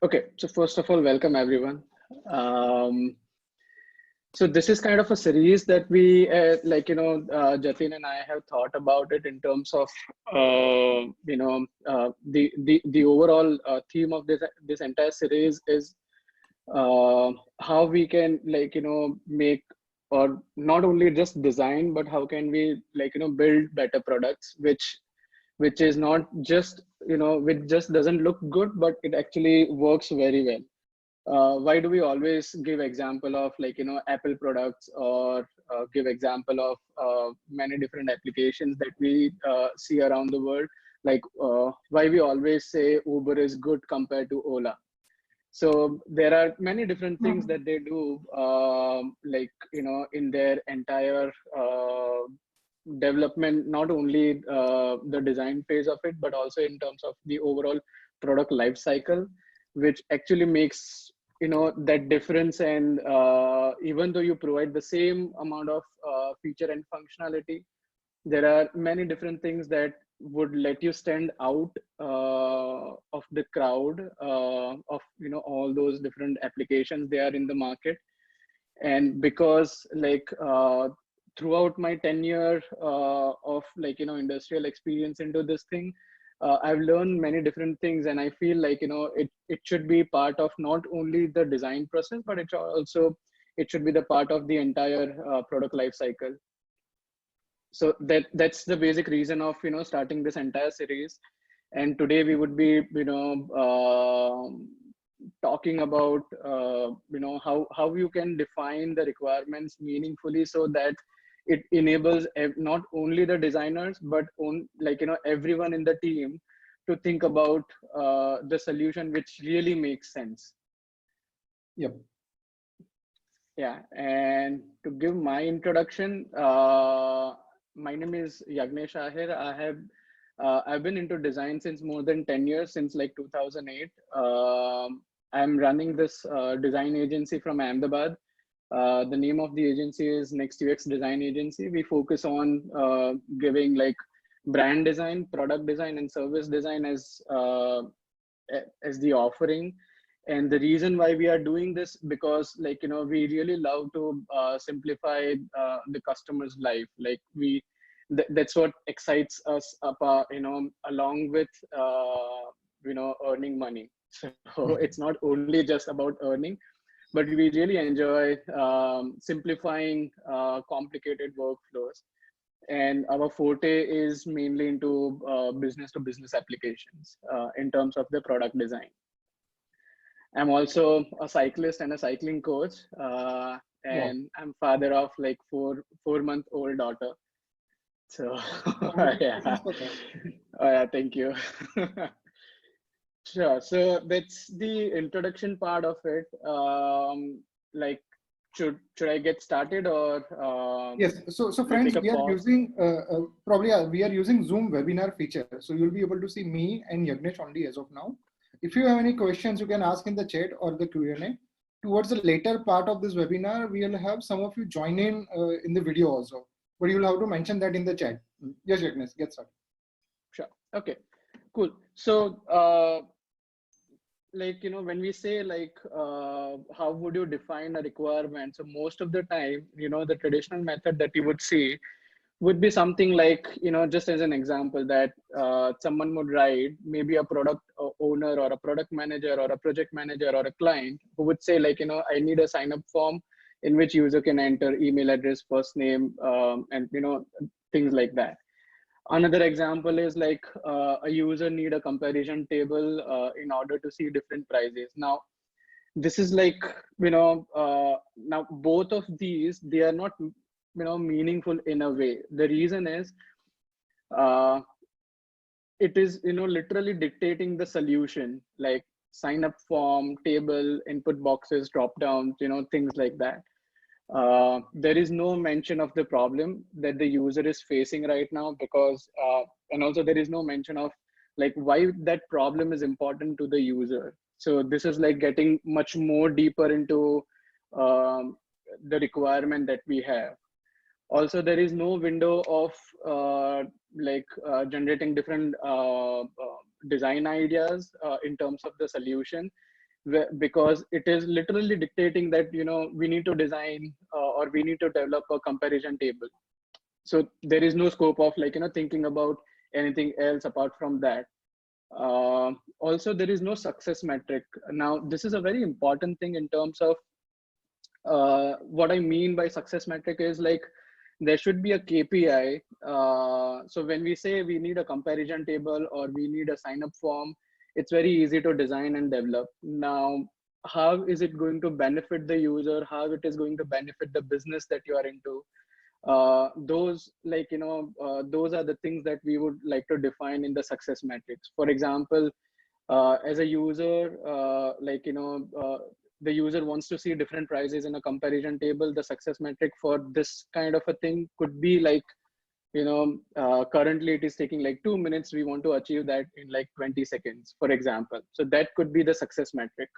Okay, so first of all, welcome everyone. Um, so this is kind of a series that we, Jatin and I have thought about it in terms of, the overall theme of this entire series is how we can make or not only just design, but how can we build better products, which is not just which just doesn't look good, but it actually works very well. Why do we always give example of Apple products, or give example of many different applications that we see around the world, why we always say Uber is good compared to Ola? So there are many different things that they do, in their entire development, not only the design phase of it, but also in terms of the overall product life cycle, which actually makes that difference. And even though you provide the same amount of feature and functionality, there are many different things that would let you stand out of the crowd of all those different applications they are in the market. And because throughout my tenure of industrial experience into this thing, I've learned many different things, and I feel it should be part of not only the design process, but it should be the part of the entire product life cycle. So that's the basic reason of starting this entire series. And today we would be talking about how you can define the requirements meaningfully, so that it enables not only the designers, but everyone in the team to think about the solution which really makes sense. Yep. Yeah, and to give my introduction, my name is Yagnesh. I've been into design since more than 10 years, since like 2008. I'm running this design agency from Ahmedabad. The name of the agency is nextUX Design Agency. We focus on giving brand design, product design, and service design as the offering. And the reason why we are doing this, because we really love to simplify the customer's life. That's what excites us up, along with earning money. So it's not only just about earning, but we really enjoy simplifying complicated workflows. And our forte is mainly into business to business applications in terms of the product design. I'm also a cyclist and a cycling coach, Wow. and I'm father of like four-month-old daughter. So yeah, Congratulations for that. oh, yeah, thank you. Sure. So that's the introduction part of it. Like, should I get started, or Yes. So should I take friends, a we are pause? using probably we are using Zoom webinar feature. So you'll be able to see me and Yagnesh only as of now. If you have any questions, you can ask in the chat or the Q&A. Towards the later part of this webinar, we will have some of you join in the video also. But you'll have to mention that in the chat. Yes, Yagnesh, get started. Sure. Okay. Cool. So, when we say how would you define a requirement? So most of the time, the traditional method that you would see would be something like, just as an example, that someone would write, maybe a product owner or a product manager or a project manager or a client who would say I need a sign up form in which user can enter email address, first name, and things like that. Another example is a user need a comparison table in order to see different prices. Now, this is now both of these, they are not meaningful in a way. The reason is uh, it is literally dictating the solution, like sign up form, table, input boxes, drop downs, things like that. There is no mention of the problem that the user is facing right now, because and also there is no mention of why that problem is important to the user. So this is getting much more deeper into um, the requirement that we have. Also, there is no window of generating different design ideas in terms of the solution. because it is literally dictating that, we need to design or we need to develop a comparison table. So there is no scope of thinking about anything else apart from that. Also, there is no success metric. Now, this is a very important thing in terms of what I mean by success metric is like there should be a KPI. So when we say we need a comparison table or we need a sign up form, it's very easy to design and develop. Now, how is it going to benefit the user? How it is going to benefit the business that you are into? Those those are the things that we would like to define in the success metrics. For example, as a user, the user wants to see different prices in a comparison table. The success metric for this kind of a thing could be like, currently it is taking like 2 minutes. We want to achieve that in like 20 seconds, for example. So that could be the success metric.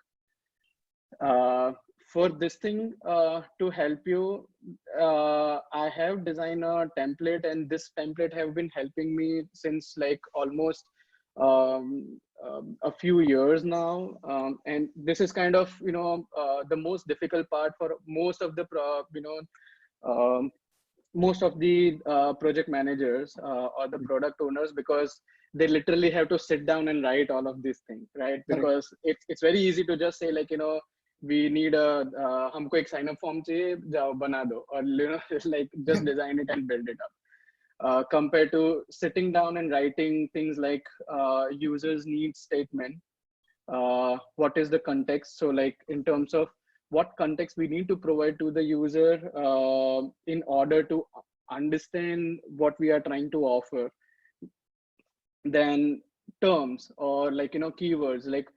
For this thing to help you, I have designed a template, and this template have been helping me since like almost a few years now. And this is kind of, the most difficult part for most of the, um, most of the project managers or the product owners, because they literally have to sit down and write all of these things, right? Because it's very easy to just say like, we need a हमको एक sign up form चाहिए, जाओ बना दो, or like just design it and build it up. Compared to sitting down and writing things like users need statement. What is the context? So like in terms of what context we need to provide to the user in order to understand what we are trying to offer. Then terms or like, keywords, like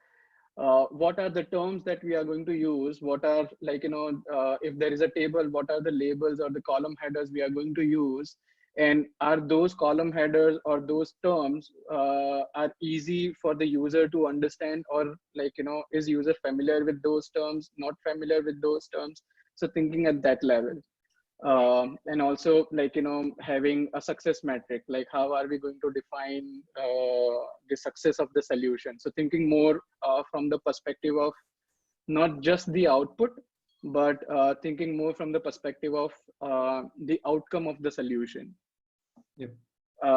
what are the terms that we are going to use? What are like, if there is a table, what are the labels or the column headers we are going to use? And are those column headers or those terms are easy for the user to understand, or like, is user familiar with those terms, not familiar with those terms? So thinking at that level. And also like, having a success metric, like how are we going to define the success of the solution? So thinking more from the perspective of not just the output, but thinking more from the perspective of the outcome of the solution. Yep.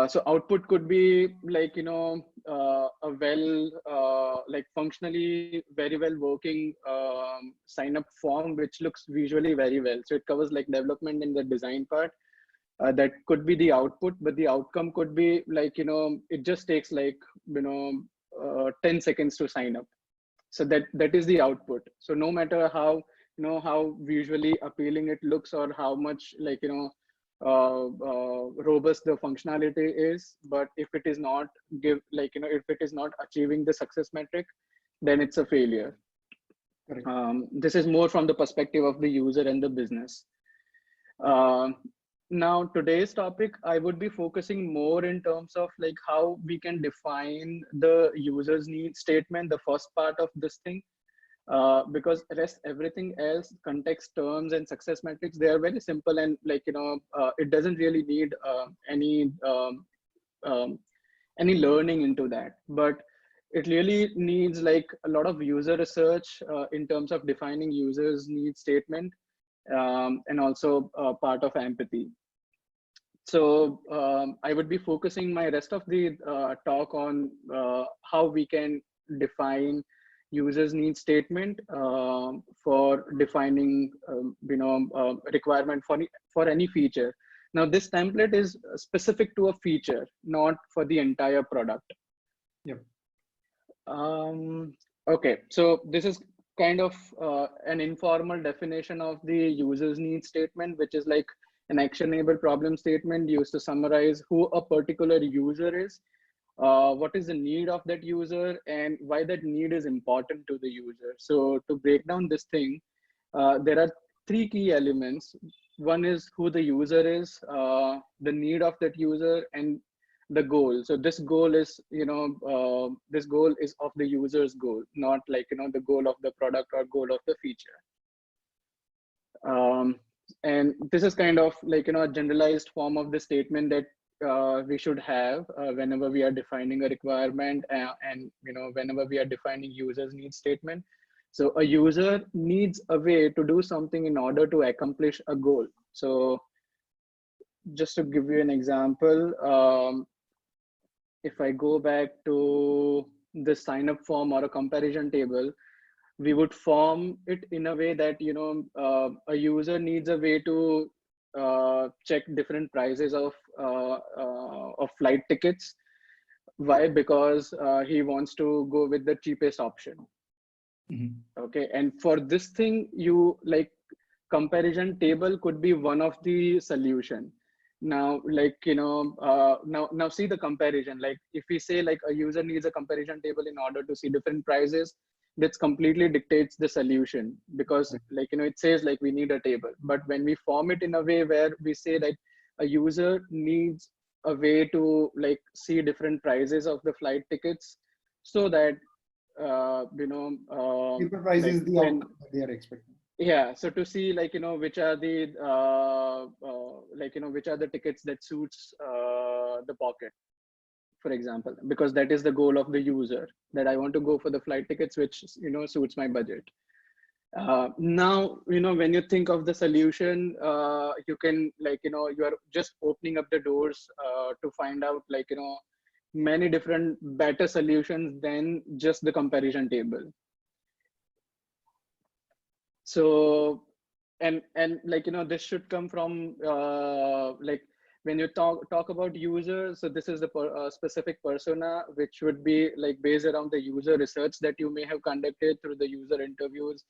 So output could be like, a like functionally very well working sign up form, which looks visually very well. So it covers like development and the design part. That could be the output, but the outcome could be like, it just takes like, 10 seconds to sign up. So that is the output. So no matter how, how visually appealing it looks, or how much like, robust the functionality is, but if it is not if it is not achieving the success metric, then it's a failure. This is more from the perspective of the user and the business. Now today's topic, I would be focusing more in terms of like how we can define the user's need statement, the first part of this thing. Because everything else, context, terms, and success metrics, they are very simple, and like, it doesn't really need any learning into that, but it really needs like a lot of user research in terms of defining users need statement, and also part of empathy. So I would be focusing my rest of the talk on how we can define users need statement for defining requirement for any feature. Now this template is specific to a feature, not for the entire product. Yep. Okay, so this is kind of an informal definition of the users need statement, which is like an actionable problem statement used to summarize who a particular user is, what is the need of that user, and why that need is important to the user. So to break down this thing, there are three key elements. One is who the user is, the need of that user, and the goal. So this goal is, this goal is of the user's goal, not like, the goal of the product or goal of the feature. And this is kind of like, a generalized form of the statement that we should have whenever we are defining a requirement and whenever we are defining users need statement. So a user needs a way to do something in order to accomplish a goal. So just to give you an example, if I go back to the sign up form or a comparison table, we would form it in a way that, a user needs a way to check different prices of flight tickets. Why? Because he wants to go with the cheapest option. Okay, and for this thing, you like comparison table could be one of the solution. Now, now see the comparison. Like if we say like a user needs a comparison table in order to see different prices, that's completely dictates the solution, because it says like we need a table. But when we form it in a way where we say that a user needs a way to like see different prices of the flight tickets, so that Cheaper price is the outcome that they are expecting. yeah, so to see which are the which are the tickets that suits the pocket, for example, because that is the goal of the user, that I want to go for the flight tickets which suits my budget. Now when you think of the solution, you can you are just opening up the doors to find out many different better solutions than just the comparison table. So and this should come from when you talk about users. So this is the specific persona which would be like based around the user research that you may have conducted through the user interviews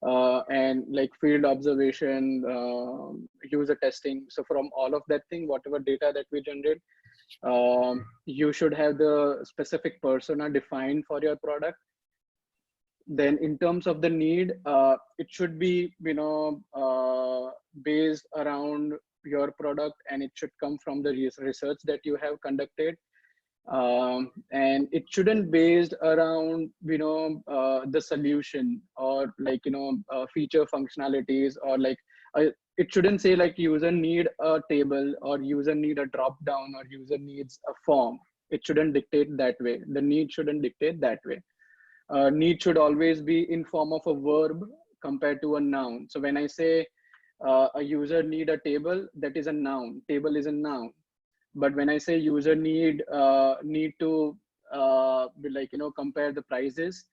and like field observation, user testing. So from all of that thing, whatever data that we generate, you should have the specific persona defined for your product. Then in terms of the need, it should be based around your product, and it should come from the research that you have conducted, and it shouldn't based around the solution or feature functionalities, or it shouldn't say like user need a table or user need a drop down or user needs a form. It shouldn't dictate that way. The need shouldn't dictate that way. Need should always be in form of a verb compared to a noun. So when I say a user need a table, that is a noun. Table is a noun. But when I say user need to compare the prices,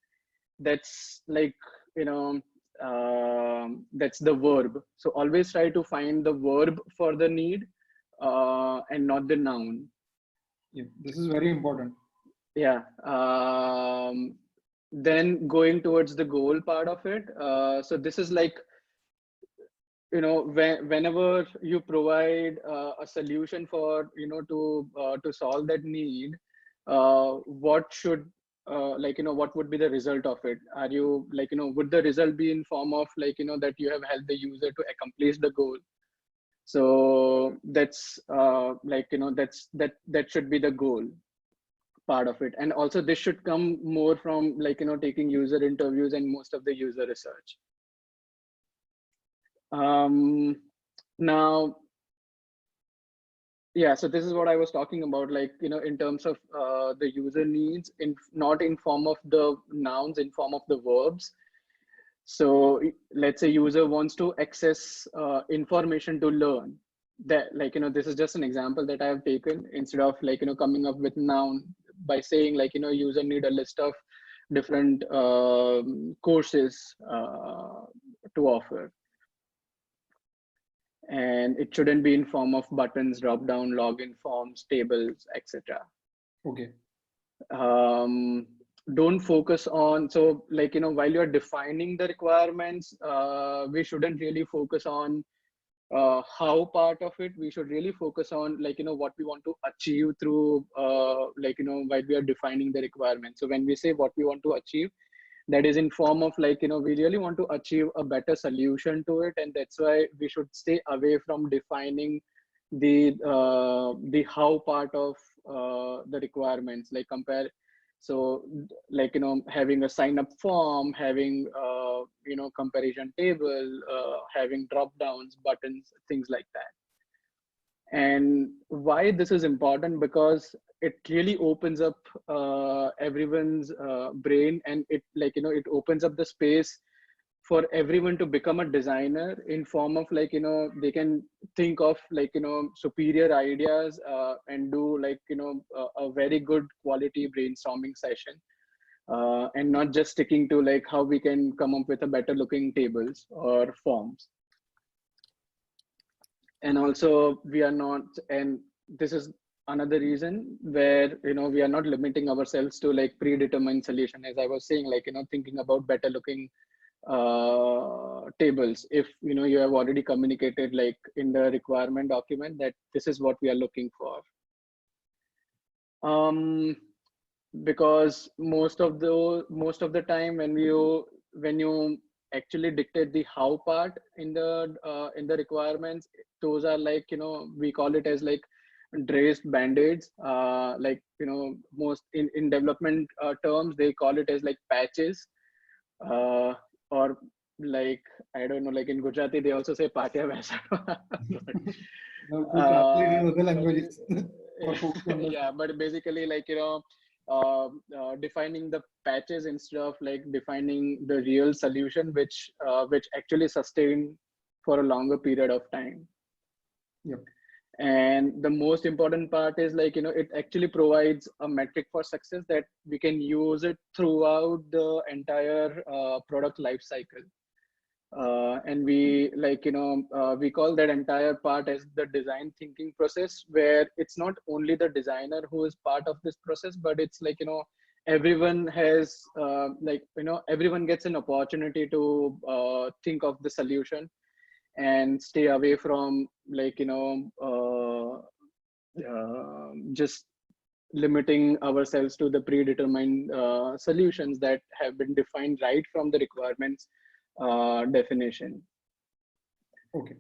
that's that's the verb. So always try to find the verb for the need and not the noun. Yeah, this is very important. Yeah. Then going towards the goal part of it, so this is like whenever you provide a solution for to solve that need, what should what would be the result of it? Are you would the result be in form of that you have helped the user to accomplish the goal? So that's that should be the goal part of it. And also this should come more from taking user interviews and most of the user research. Now, yeah, so this is what I was talking about, in terms of the user needs, not in form of the nouns, in form of the verbs. So let's say user wants to access information to learn. That this is just an example that I have taken, instead of coming up with noun by saying user need a list of different courses to offer. And it shouldn't be in form of buttons, drop down, login forms, tables, etc. Okay. Don't focus on, so while you're defining the requirements, we shouldn't really focus on how part of it. We should really focus on what we want to achieve through while we are defining the requirements. So when we say what we want to achieve, that is in form of we really want to achieve a better solution to it, and that's why we should stay away from defining the how part of the requirements, so having a sign up form, having comparison table, having drop downs, buttons, things like that. And why this is important, because it really opens up everyone's brain, and it, like, you know, it opens up the space for everyone to become a designer, in form of, like, you know, they can think of, like, you know, superior ideas, and do, like, you know, a very good quality brainstorming session, and not just sticking to, like, how we can come up with a better looking tables or forms. And also we are not, and this is another reason where, you know, we are not limiting ourselves to, like, predetermined solution, as I was saying, like, you know, thinking about better looking tables. If, you know, you have already communicated, like, in the requirement document, that this is what we are looking for. Because most of the time, when you actually dictate the how part in the requirements, those are, like, you know, we call it as, like, draped band-aids. Like, you know, most in development terms, they call it as, like, patches, uh, or, like, I don't know, like, in Gujarati they also say patya vaisa. Now to translate in uh, other but languages for folks to yeah, understand. but basically, like, you know, defining the patches instead of, like, defining the real solution, which actually sustain for a longer period of time. Yep. And the most important part is, like, you know, it actually provides a metric for success that we can use it throughout the entire product life cycle. And we, like, you know, we call that entire part as the design thinking process, where it's not only the designer who is part of this process, but it's, like, you know, everyone has, like, you know, everyone gets an opportunity to think of the solution, and stay away from, like, you know, just limiting ourselves to the predetermined solutions that have been defined right from the requirements definition. Okay.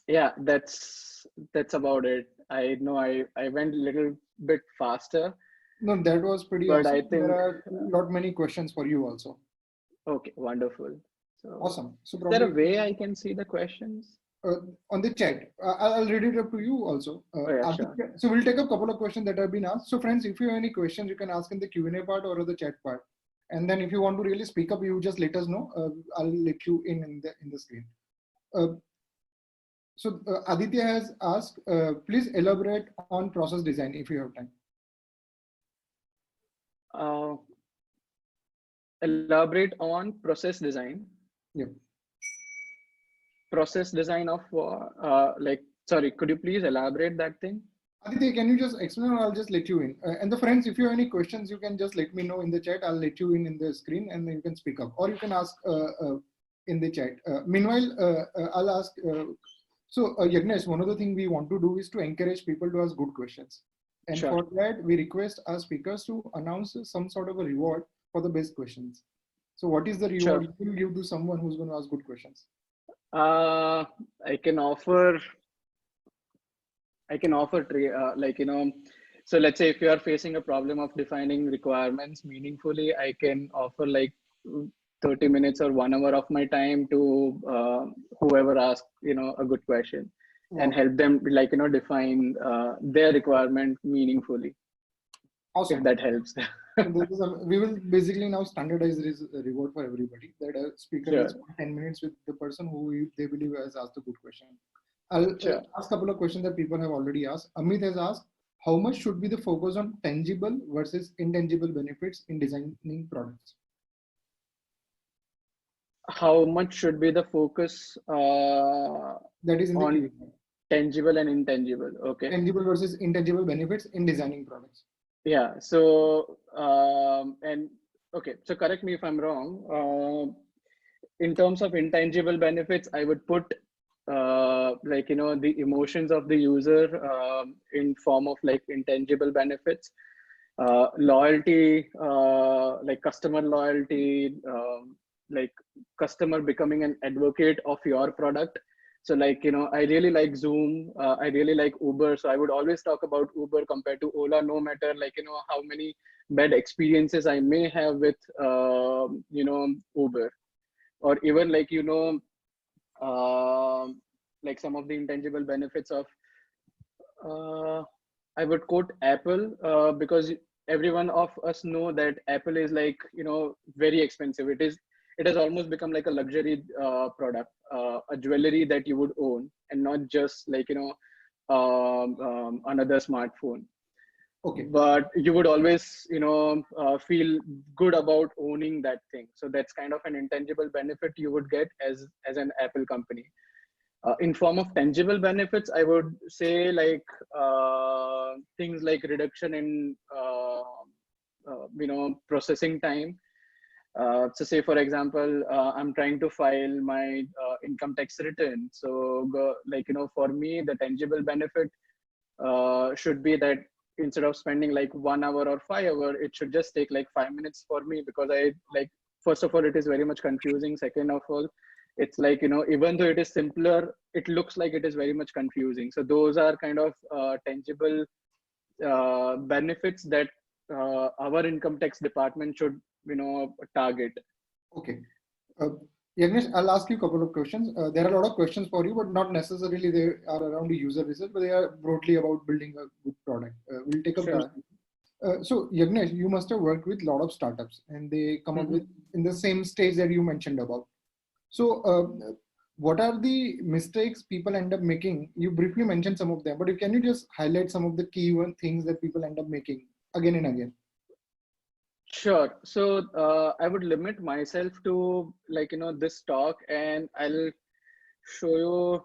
Yeah, that's about it. I know I went a little bit faster, No, that was pretty but I awesome. There think, are lot many questions for you also. okay, wonderful. So Awesome. So is there a probably way I can see the questions? on the chat, I'll read it up to you also. Oh yeah, sure. So we'll take a couple of questions that have been asked. So friends, if you have any questions, you can ask in the Q&A part or the chat part. And then if you want to really speak up, you just let us know. I'll let you in the screen. So Aditya has asked, please elaborate on process design if you have time. uh, Elaborate on process design. Yep. Process design of like, sorry, could you please elaborate that thing? Aditya, can you just explain, or I'll just let you in? And the friends, if you have any questions, you can just let me know in the chat. I'll let you in the screen, and then you can speak up, or you can ask in the chat. Meanwhile, I'll ask. So, Yagnesh, one of the things we want to do is to encourage people to ask good questions. And Sure. for that, we request our speakers to announce some sort of a reward for the best questions. So what is the reward Sure. you will give to someone who's going to ask good questions? I can offer, like, you know, so let's say if you are facing a problem of defining requirements meaningfully, I can offer, like, 30 minutes or 1 hour of my time to whoever asks, you know, a good question, and Wow. help them, like, you know, define their requirement meaningfully, if Awesome. that helps. So this is we will basically now standardize this reward for everybody, that a speaker will Sure. spend 10 minutes with the person who they believe has asked a good question. I'll Sure. ask a couple of questions that people have already asked. Amit has asked, how much should be the focus on tangible versus intangible benefits in designing products? How much should be the focus That is in the on Q&A. tangible and intangible? Okay. Tangible versus intangible benefits in designing products. Yeah. So, and okay. So correct me if I'm wrong. In terms of intangible benefits, I would put, like, you know, the emotions of the user in form of, like, intangible benefits, loyalty, like customer loyalty, like customer becoming an advocate of your product. So, like, you know, I really like Zoom, I really like Uber, so I would always talk about Uber compared to Ola, no matter, like, you know, how many bad experiences I may have with you know, Uber. Or even, like, you know, like some of the intangible benefits of, uh, I would quote Apple, because everyone of us know that Apple is like, very expensive. It has almost become like a luxury product, a jewelry that you would own, and not just like, another smartphone. Okay. But you would always, feel good about owning that thing. So that's kind of an intangible benefit you would get as an Apple company. In form of tangible benefits, I would say like things like reduction in processing time. So say for example, I'm trying to file my income tax return. So for me, the tangible benefit should be that instead of spending like 1 hour or 5 hour, it should just take like 5 minutes for me, because I like, first of all, it is very much confusing. Second of all, it's like, even though it is simpler, it looks like it is very much confusing. So those are kind of tangible benefits that our income tax department should, target. Okay. Uh, Yagnesh, I'll ask you a couple of questions. There are a lot of questions for you, but not necessarily they are around the user research, but they are broadly about building a good product. We'll take up those. Sure. So Yagnesh, you must have worked with a lot of startups, and they come up Mm-hmm. with in the same stage that you mentioned about. So what are the mistakes people end up making? You briefly mentioned some of them, but can you just highlight some of the key things that people end up making again and again? Sure. So I would limit myself to like, this talk, and I'll show you.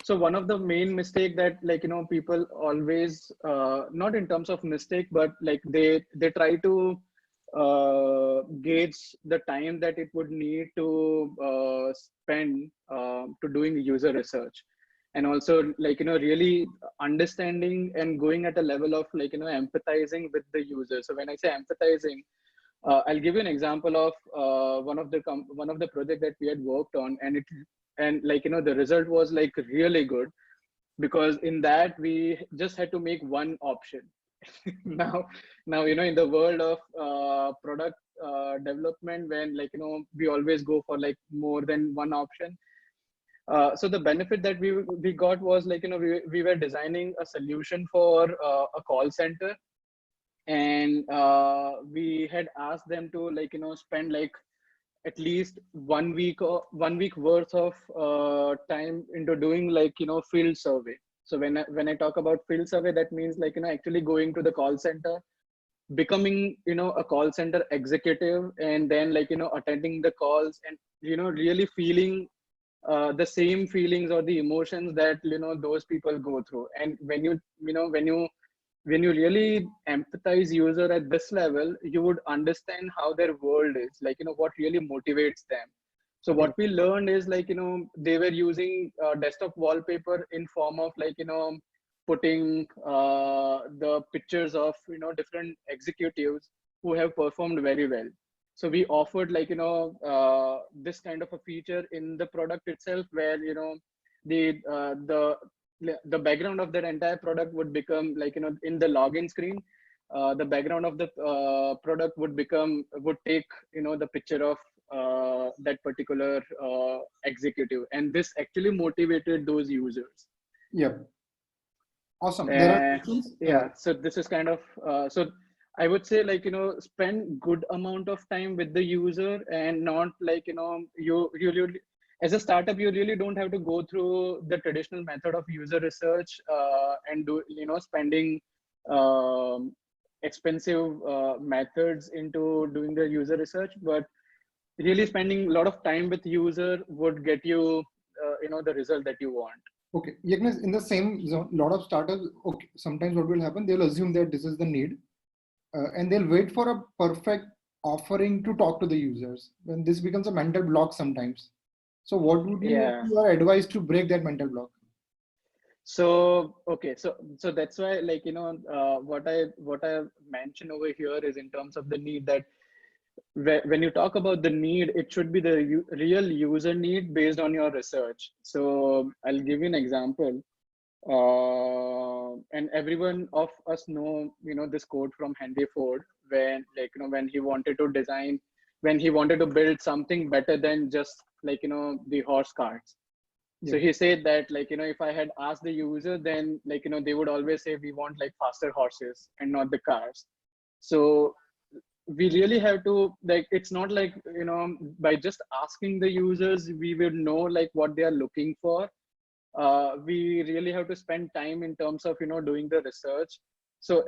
So one of the main mistake that like, people always, not in terms of mistake, but like they try to gauge the time that it would need to spend to doing user research, and also like, really understanding and going at a level of like, empathizing with the user. So when I say empathizing, I'll give you an example of one of the project that we had worked on, and like, the result was like really good, because in that we just had to make one option. now now in the world of product development, when like, we always go for like more than one option. So the benefit that we got was like, we were designing a solution for a call center, and we had asked them to like, spend like at least 1 week or 1 week worth of time into doing like, field survey. So when I talk about field survey, that means like, actually going to the call center, becoming, a call center executive, and then like, attending the calls, and really feeling the same feelings or the emotions that those people go through. And when you really empathize user at this level, you would understand how their world is like, what really motivates them. So Okay. what we learned is like, they were using desktop wallpaper in form of like, putting the pictures of different executives who have performed very well. So we offered like, this kind of a feature in the product itself, where the uh, the the background of that entire product would become like, in the login screen, the background of the product would take the picture of that particular executive, and this actually motivated those users. Yep. Awesome. There are uh, questions. yeah, so this is kind of so I would say like, spend good amount of time with the user, and not like, you really, as a startup, you really don't have to go through the traditional method of user research, and do spending um, expensive methods into doing the user research. But really spending a lot of time with user would get you the result that you want. Okay. Yagnesh, in the same zone, lot of startups, okay, sometimes what will happen, they'll assume that this is the need, and they'll wait for a perfect offering to talk to the users. When this becomes a mental block sometimes. So what would you Yeah. your advice to break that mental block? So okay, so that's why like, what I mentioned over here is in terms of the need, that when you talk about the need, it should be the real user need based on your research. So I'll give you an example, and everyone of us know this quote from Henry Ford, when like, when he wanted to build something better than just like, the horse carts. So he said that, like, if I had asked the user, then, like, they would always say we want like faster horses and not the cars. So we really have to, like, it's not like, by just asking the users, we will know like what they are looking for. We really have to spend time in terms of, doing the research. So,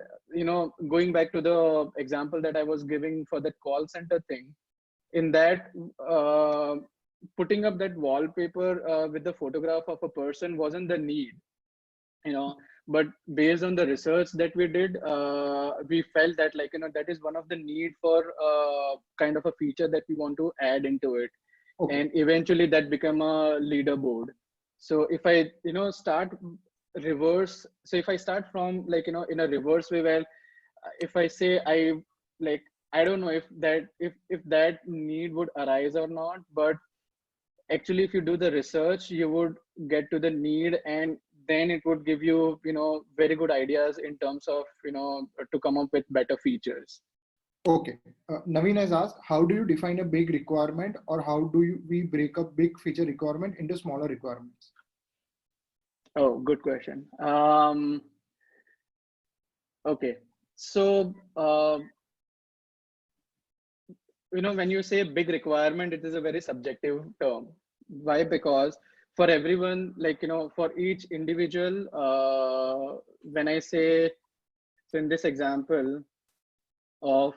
going back to the example that I was giving for that call center thing, in that, putting up that wallpaper with the photograph of a person wasn't the need, you know but based on the research that we did, we felt that, like, that is one of the need for kind of a feature that we want to add into it. Okay. And eventually that become a leaderboard. So if I, start reverse, so if I start from, like, in a reverse way, where if I say like I don't know if that need would arise or not, but actually if you do the research, you would get to the need, and then it would give you, very good ideas in terms of, to come up with better features. Okay. Naveen has asked, how do you define a big requirement, or how do we break up big feature requirement into smaller requirements? Oh, good question. Okay. So, when you say big requirement, it is a very subjective term. Why? Because for everyone, like, for each individual, when I say, so in this example of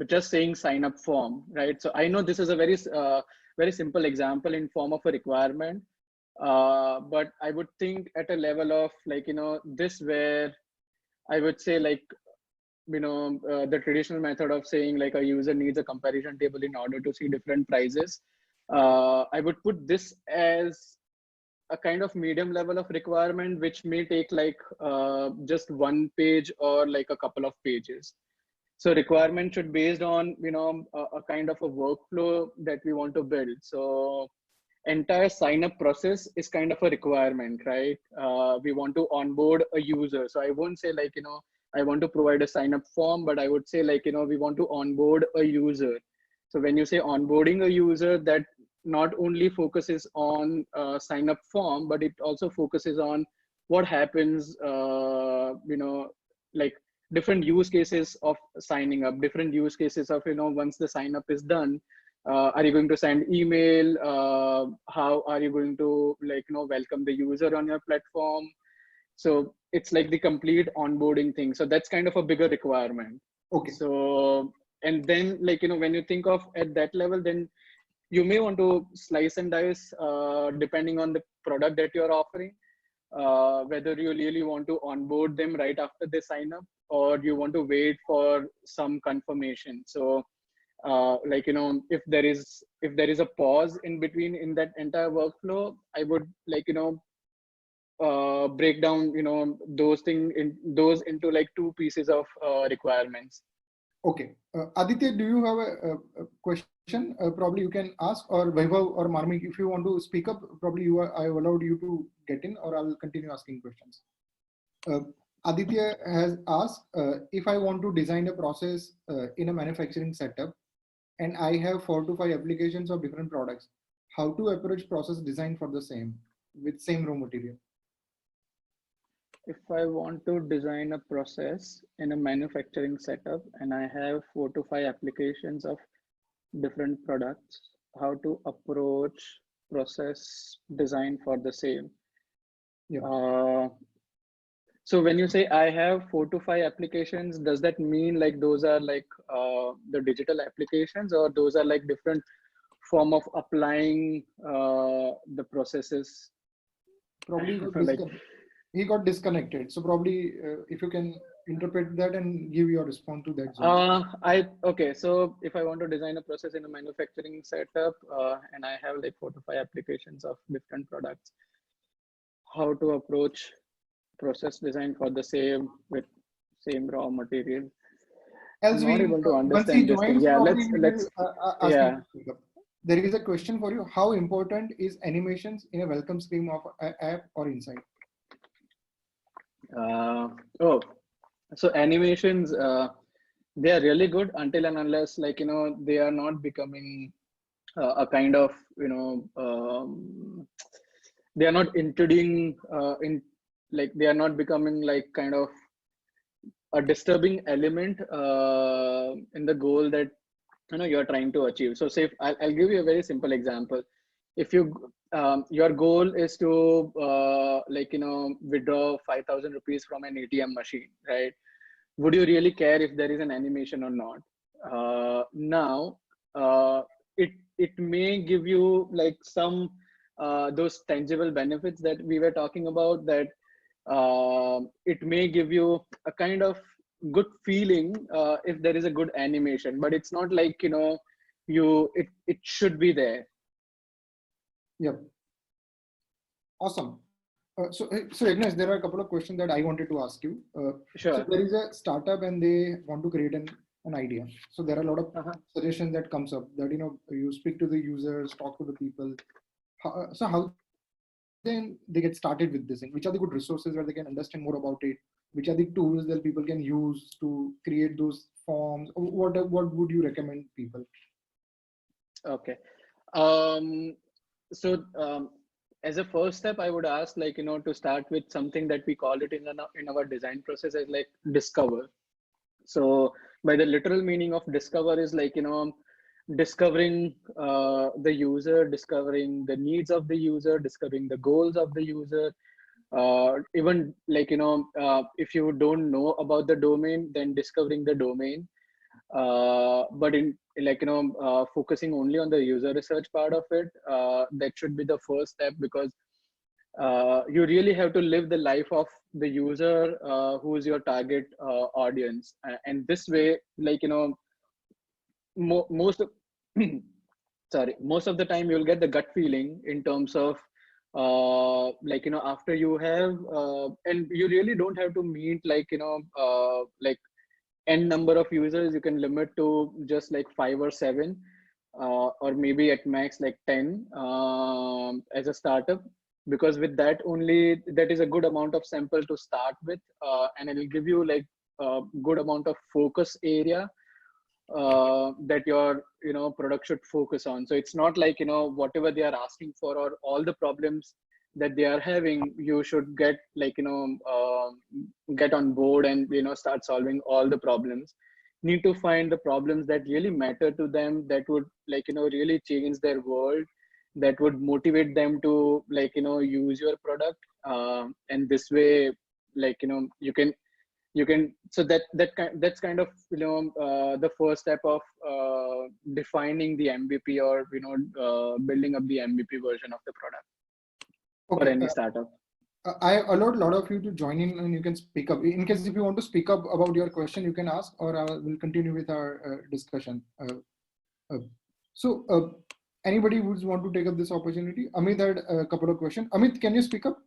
just saying sign up form, right? So I know this is a very simple example in form of a requirement. But I would think at a level of, like, this, where I would say, like, the traditional method of saying, like, a user needs a comparison table in order to see different prices. I would put this as a kind of medium level of requirement, which may take like just one page or like a couple of pages. So requirement should based on, a kind of a workflow that we want to build. So entire sign up process is kind of a requirement, right? We want to onboard a user. So I won't say, like, I want to provide a sign up form, but I would say, like, we want to onboard a user. So when you say onboarding a user, that not only focuses on sign up form, but it also focuses on what happens, like different use cases of signing up, different use cases of, once the sign up is done, are you going to send email? How are you going to, like, welcome the user on your platform? So it's like the complete onboarding thing. So that's kind of a bigger requirement. Okay. So, and then, like, when you think of at that level, then you may want to slice and dice depending on the product that you're offering, whether you really want to onboard them right after they sign up, or you want to wait for some confirmation. So like, if there is a pause in between in that entire workflow, I would, like, break down, those into like two pieces of requirements. Okay. Aditya, do you have a question? Probably you can ask, or Vaibhav or Marmik, if you want to speak up, probably I have allowed you to get in, or I'll continue asking questions. Aditya has asked, if I want to design a process in a manufacturing setup, and I have 4 to 5 applications of different products, how to approach process design for the same with same raw material? If I want to design a process in a manufacturing setup and I have 4 to 5 applications of different products, how to approach process design for the same? Yeah. So when you say I have 4 to 5 applications, does that mean like those are like the digital applications, or those are like different form of applying the processes? Probably Like, he got disconnected. So probably if you can interpret that and give your response to that. Okay. So if I want to design a process in a manufacturing setup and I have like 4 to 5 applications of different products, how to approach process design for the same with same raw material? Else Not able to once he understand this thing. joins, Yeah, probably we let's will ask him yeah. to speak up. There is a question for you. How important is animations in a welcome screen of an app or inside? Oh, so animations, they are really good until and unless, like, they are not becoming a kind of, they are not intruding in, like they are not becoming like kind of a disturbing element in the goal that you're trying to achieve. So say I'll give you a very simple example. If you your goal is to withdraw 5,000 rupees from an ATM machine, right? Would you really care if there is an animation or not? Now it may give you like some those tangible benefits that we were talking about, that it may give you a kind of good feeling if there is a good animation, but it's not like it should be there. Yep. Awesome. So Yagnesh, there are a couple of questions that I wanted to ask you. Sure. So there is a startup and they want to create an idea. So there are a lot of suggestions that comes up that, you speak to the users, talk to the people. So how then they get started with this thing? Which are the good resources where they can understand more about it? Which are the tools that people can use to create those forms? What would you recommend people? Okay. So as a first step, I would ask to start with something that we call it in our design process as like discover. So by the literal meaning of discover is discovering the user, discovering the needs of the user, discovering the goals of the user. Even if you don't know about the domain, then discovering the domain. But in focusing only on the user research part of it, that should be the first step, because you really have to live the life of the user who is your target audience. And this way, most of most of the time you'll get the gut feeling in terms of after you have and you really don't have to meet n number of users. You can limit to just like 5 or 7 or maybe at max like 10 as a startup, because with that only, that is a good amount of sample to start with, and it will give you like a good amount of focus area that your product should focus on. So it's not like whatever they are asking for or all the problems that they are having, you should get get on board and start solving all the problems. Need to find the problems that really matter to them, that would really change their world, that would motivate them to use your product, and this way you can so that's kind of the first step of defining the MVP, or building up the MVP version of the product for any startup. I allowed a lot of you to join in and you can speak up. In case if you want to speak up about your question, you can ask, or we'll continue with our discussion. So anybody would want to take up this opportunity? Amit had a couple of questions. Amit, can you speak up?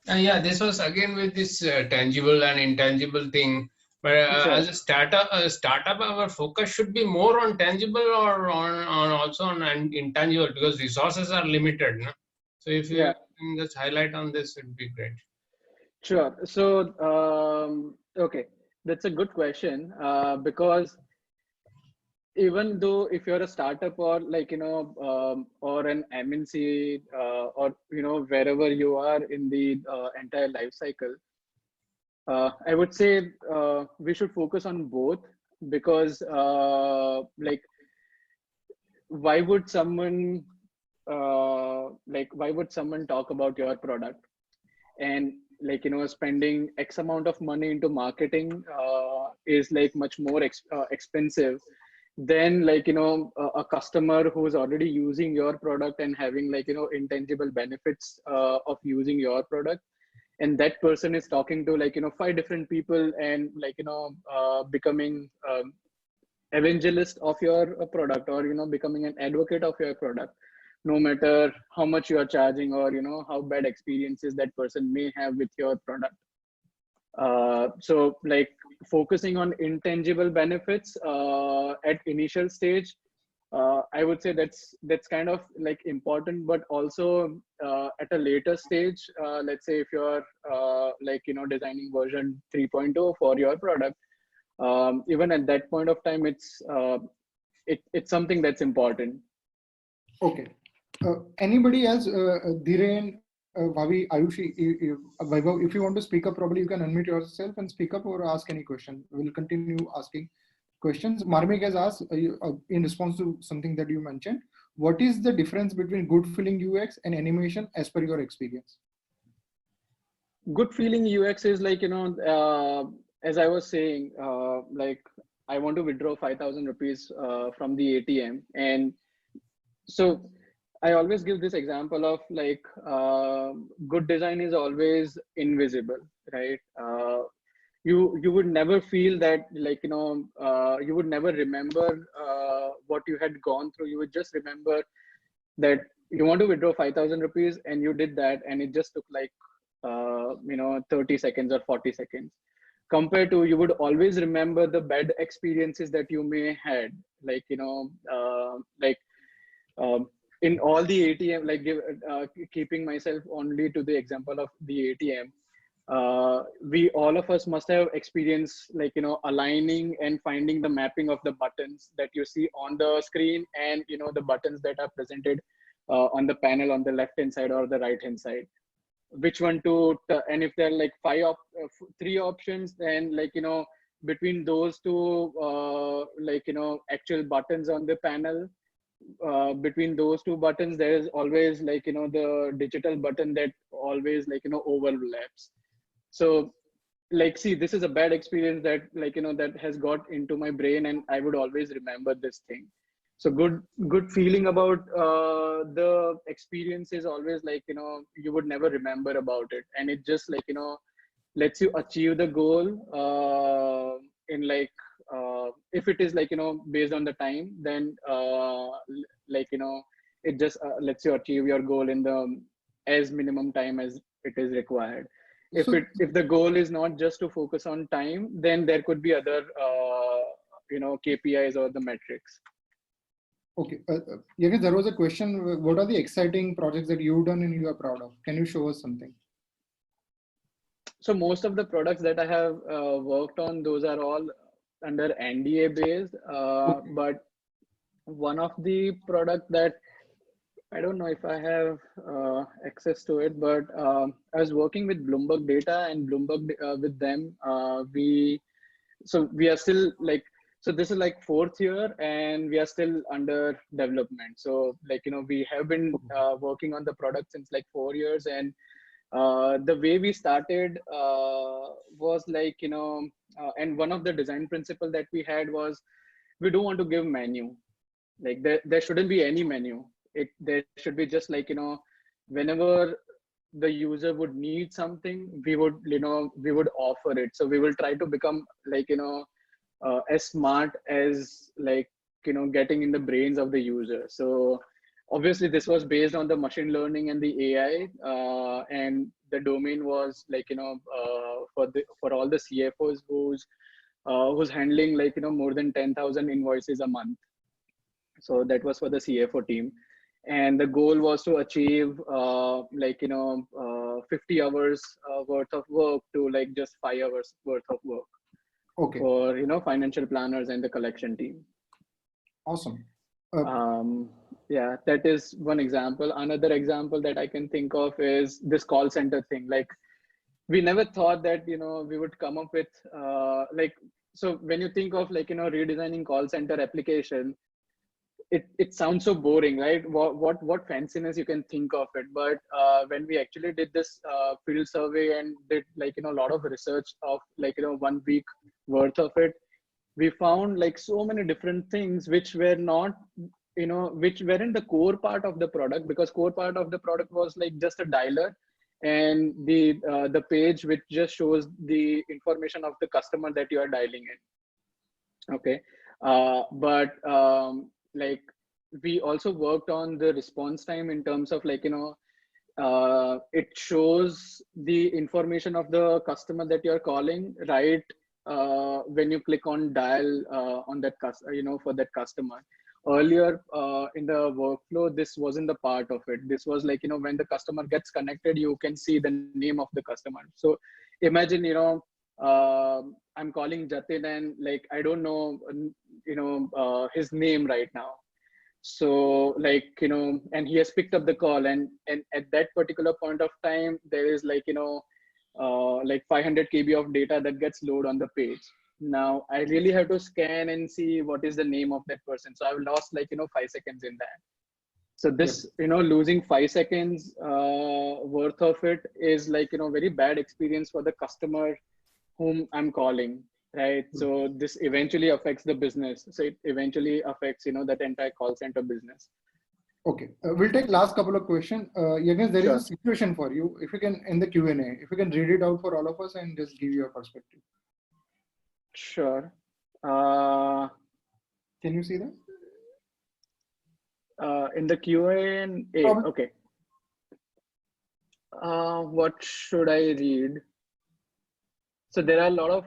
Yeah, this was again with this tangible and intangible thing. But Sure. as a startup, our focus should be more on tangible or on also on intangible, because resources are limited. No? So if you can just highlight on this, it would be great. Sure. So, okay, that's a good question, because even though if you're a startup or or an MNC, or wherever you are in the entire life cycle, I would say we should focus on both, because why would someone why would someone talk about your product and spending X amount of money into marketing is like much more expensive than a customer who's already using your product and having intangible benefits of using your product, and that person is talking to 5 different people and becoming evangelist of your product, or becoming an advocate of your product, no matter how much you are charging, or how bad experiences that person may have with your product. So focusing on intangible benefits at initial stage, I would say that's kind of important, but also at a later stage, let's say if you're designing version 3.0 for your product, even at that point of time, it's something that's important. Okay. Anybody else? Dhiren, Bhavi, Ayushi, Vaibhav, if you want to speak up, probably you can unmute yourself and speak up or ask any question. We'll continue asking questions. Marmik has asked, in response to something that you mentioned, what is the difference between good feeling UX and animation as per your experience? Good feeling UX is like, as I was saying, like I want to withdraw 5,000 rupees from the ATM. And so I always give this example of like good design is always invisible, right? You would never feel that, like, you would never remember what you had gone through. You would just remember that you want to withdraw 5,000 rupees and you did that, and it just took like 30 seconds or 40 seconds, compared to you would always remember the bad experiences that you may had, like, in all the ATM, like keeping myself only to the example of the ATM, we all of us must have experienced, like, aligning and finding the mapping of the buttons that you see on the screen, and the buttons that are presented on the panel on the left hand side or the right hand side, which one to, and if there are like three options, then, like, between those two, actual buttons on the panel, between those two buttons, there is always, like, the digital button that always, like, overlaps. So, like, see, this is a bad experience that, like, that has got into my brain, and I would always remember this thing. So good feeling about the experience is always, like, you would never remember about it, and it just, like, lets you achieve the goal in, like, if it is, like, based on the time, then like, it just lets you achieve your goal in the as minimum time as it is required. If the goal is not just to focus on time, then there could be other KPIs or the metrics. Okay, Yagnesh, there was a question. What are the exciting projects that you've done and you are proud of? Can you show us something? So most of the products that I have worked on, those are all under NDA based. But one of the product that I don't know if I have access to it, but I was working with Bloomberg Data, and Bloomberg with them, we are still, like, so this is like 4th year and we are still under development. So, like, we have been working on the product since like 4 years, and the way we started was like, and one of the design principle that we had was, we don't want to give menu. Like, there shouldn't be any menu. There should be just, like, whenever the user would need something, we would offer it. So we will try to become, like, as smart as, like, getting in the brains of the user. So obviously this was based on the machine learning and the AI, and the domain was, like, for all the CFOs who's handling, like, more than 10,000 invoices a month. So that was for the CFO team, and the goal was to achieve 50 hours worth of work to, like, just 5 hours worth of work. Okay. For financial planners and the collection team. Awesome. Yeah, that is one example. Another example that I can think of is this call center thing. Like, we never thought that we would come up with like, so when you think of, like, redesigning call center application, it sounds so boring, right? What fanciness you can think of it. But when we actually did this field survey and did, like, a lot of research of, like, 1 week worth of it, we found, like, so many different things which were not, which weren't the core part of the product, because core part of the product was, like, just a dialer and the page which just shows the information of the customer that you are dialing in. Okay. But like, we also worked on the response time in terms of, like, it shows the information of the customer that you're calling, right? When you click on dial on that for that customer. Earlier in the workflow, this wasn't the part of it. This was, like, when the customer gets connected, you can see the name of the customer. So imagine, I'm calling Jatin, and, like, I don't know his name right now. So like, and he has picked up the call, and at that particular point of time, there is like, like 500 KB of data that gets loaded on the page. Now I really have to scan and see what is the name of that person. So I've lost like, 5 seconds in that. So this, losing 5 seconds worth of it is like, very bad experience for the customer whom I'm calling, right? So this eventually affects the business. So it eventually affects, that entire call center business. Okay, we'll take last couple of questions. Yagnesh, there Sure. is a situation for you. If you can, in the Q&A, if you can read it out for all of us and just give your perspective. Sure. Can you see that? In the Q&A, okay. What should I read? So there are a lot of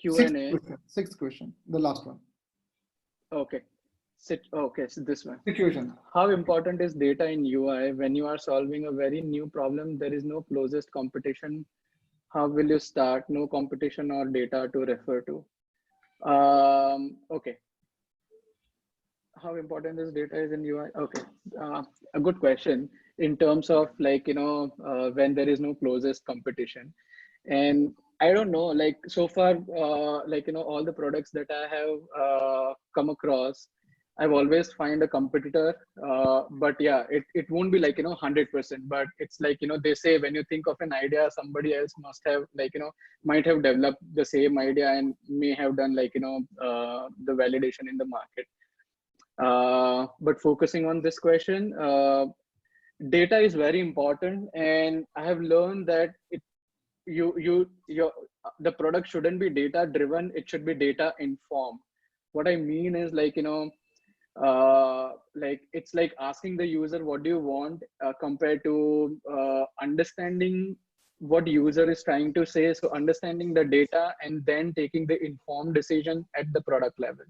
Q&A. Sixth question, the last one. Okay. Okay, so this one. Situation. How important is data in UI when you are solving a very new problem? There is no closest competition. How will you start? No competition or data to refer to. Okay. How important is data is in UI? Okay, a good question in terms of like, when there is no closest competition. And I don't know, like so far, like, all the products that I have come across, I've always find a competitor, but yeah, it won't be like, 100%, but it's like, they say when you think of an idea, somebody else must have like, might have developed the same idea and may have done like, the validation in the market. But focusing on this question, data is very important, and I have learned that the product shouldn't be data driven; it should be data informed. What I mean is like, like it's like asking the user what do you want, compared to understanding what user is trying to say. So understanding the data and then taking the informed decision at the product level.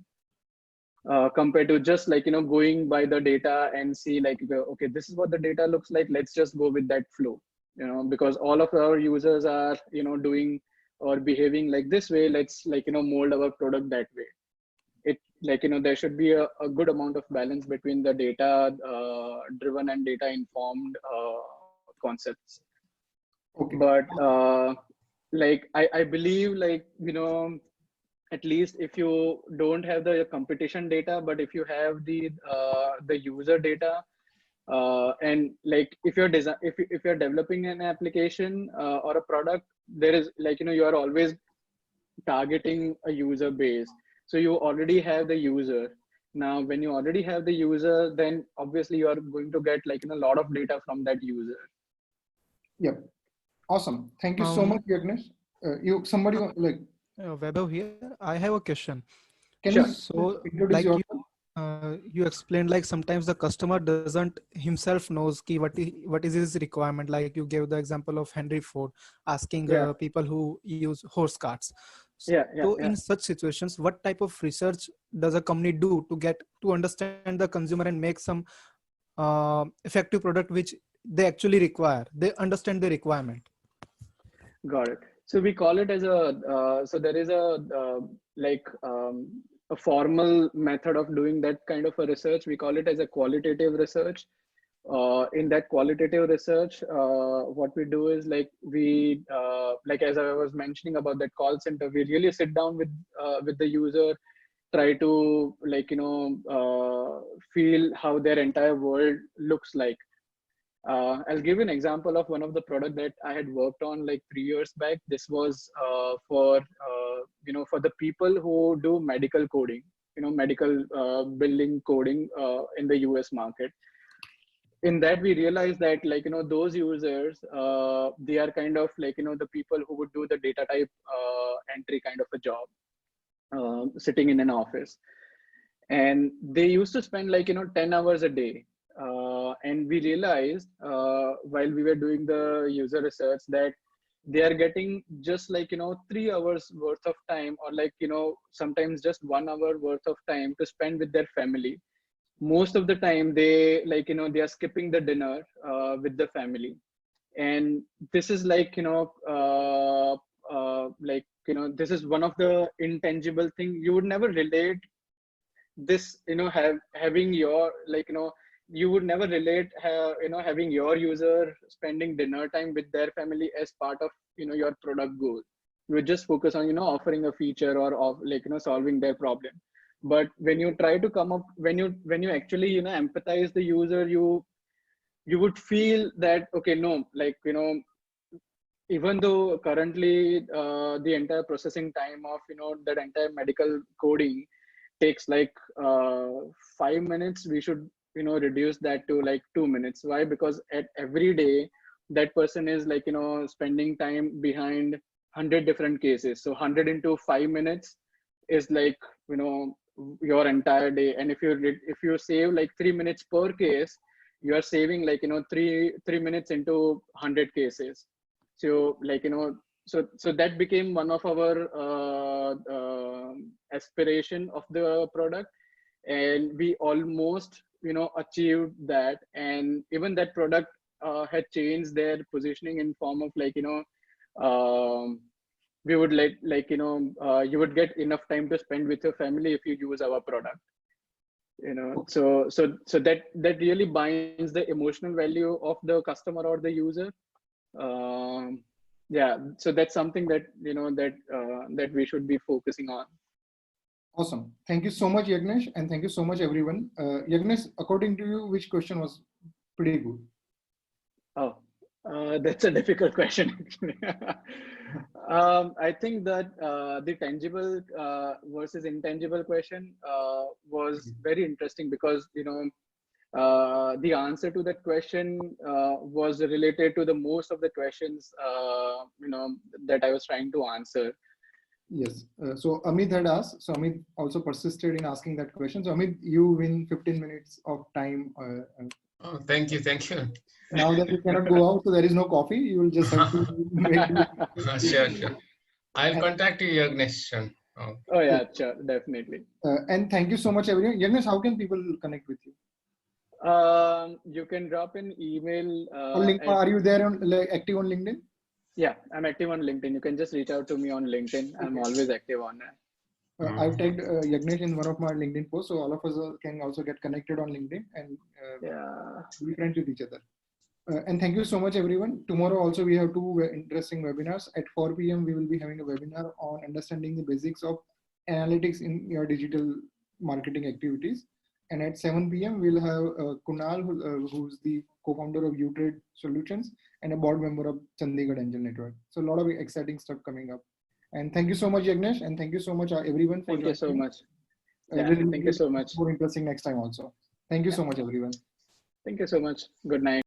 Compared to just like, going by the data and see like, okay, this is what the data looks like. Let's just go with that flow, because all of our users are, doing or behaving like this way. Let's like, mold our product that way. It like, there should be a good amount of balance between the data driven and data informed concepts. Okay. But like, I believe like, at least if you don't have the competition data, but if you have the user data, and like if you're if you're developing an application or a product, there is like, you are always targeting a user base. So you already have the user. Now when you already have the user, then obviously you are going to get like, a lot of data from that user. Yep. Awesome. Thank you so much, Yagnesh. Somebody like Vaibhav here. I have a question. Can Sure. you So introduce like yourself? you explained like sometimes the customer doesn't himself knows ki what is his requirement. Like you gave the example of Henry Ford asking people who use horse carts. So in such situations, what type of research does a company do to understand the consumer and make some effective product which they actually require? They understand the requirement. Got it. So we call it as a, so there is a formal method of doing that kind of a research. We call it as a qualitative research. In that qualitative research, what we do is like like as I was mentioning about that call center, we really sit down with the user, try to like, feel how their entire world looks like. I'll give you an example of one of the product that I had worked on like 3 years back. This was for for the people who do medical coding, medical billing coding in the US market. In that, we realized that like, those users, they are kind of like, the people who would do the data type entry kind of a job, sitting in an office. And they used to spend like, 10 hours a day. And we realized while we were doing the user research that they are getting just like, 3 hours worth of time, or like, sometimes just 1 hour worth of time to spend with their family. Most of the time they like, they are skipping the dinner with the family. And this is like, like, this is one of the intangible thing. You would never relate this, having your, you would never relate, having your user spending dinner time with their family as part of, your product goal. You would just focus on, offering a feature or of solving their problem. But when you try to come up, when you actually, empathize the user, you would feel that, okay, no, even though currently the entire processing time of, that entire medical coding takes 5 minutes, we should, reduce that to 2 minutes. Why? Because at every day that person is spending time behind 100 different cases. So 100 into 5 minutes is your entire day. And if you save 3 minutes per case, you are saving three minutes into 100 cases. So so that became one of our aspiration of the product, and we almost achieved that. And even that product had changed their positioning in form of we would you would get enough time to spend with your family if you use our product. So that really binds the emotional value of the customer or the user. Yeah, so that's something that that we should be focusing on. Awesome. Thank you so much, Yagnesh, and thank you so much, everyone. Yagnesh, according to you, which question was pretty good? Oh, that's a difficult question, actually. I think that the tangible versus intangible question was very interesting, because the answer to that question was related to the most of the questions that I was trying to answer. Yes. So Amit had asked. So Amit also persisted in asking that question. So Amit, you win 15 minutes of time. Oh, thank you. Now that you cannot go out, so there is no coffee. You will just have to make Sure. I'll contact you, Yagnesh. Oh yeah, sure, definitely. And thank you so much, everyone. Yagnesh, how can people connect with you? You can drop an email. Are you there on active on LinkedIn? Yeah, I'm active on LinkedIn. You can just reach out to me on LinkedIn. I'm always active on that. I've tagged Yagnesh in one of my LinkedIn posts, so all of us can also get connected on LinkedIn and be friends with each other. And thank you so much, everyone. Tomorrow also we have two interesting webinars. At 4 p.m. we will be having a webinar on understanding the basics of analytics in your digital marketing activities. And at 7 p.m. we'll have Kunal, who's the co-founder of Utrade Solutions and a board member of Chandigarh Angel Network. So a lot of exciting stuff coming up. And thank you so much, Yagnesh, and thank you so much, everyone. Thank you so much. Yeah, thank you so much. More interesting next time also. Thank you so much, everyone. Thank you so much. Good night.